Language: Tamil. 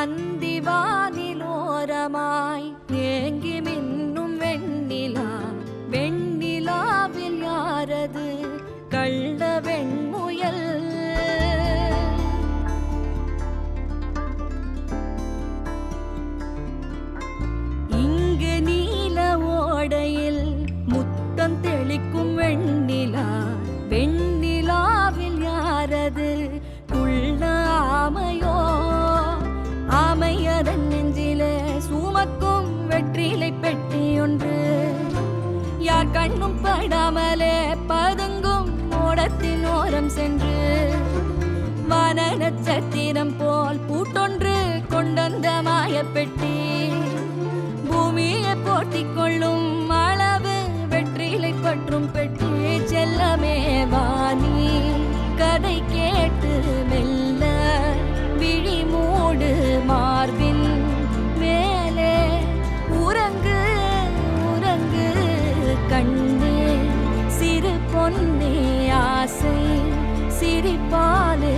அந்திவானிலோரமாய் ஏங்கி மின்னும் வெண்ணிலா, வெண்ணிலாவில் யாரது கள்ள வெண்முயல்? இங்கு நீல ஓடையில் முத்தம் தெளிக்கும் வெண்ணிலா, வெண்ணிலாவில் யாரது குள்ள ஆமையோ? ஆமையதன் நெஞ்சிலே சுமக்கும் வெற்றிலை பெட்டி ஒன்று, யார் கண்ணும் படாமலே பதுங்கும் ஓடத்தின் ஓரம் சென்று, வான நட்சத்திரம் போல் பூட்டொன்று கொண்டந்த மாயப்பெட்டி, பூமியை போட்டிக் கொள்ளும் அளவு வெற்றிலை பற்றும் பெட்டி. செல்லமே வாணி கதை கேட்டு மெல்ல விழி மூடு மார்பின் மேலே, உறங்கு உறங்கு கண்ணே சிறு பொன்னே, ஆசை சிரிப்பாலே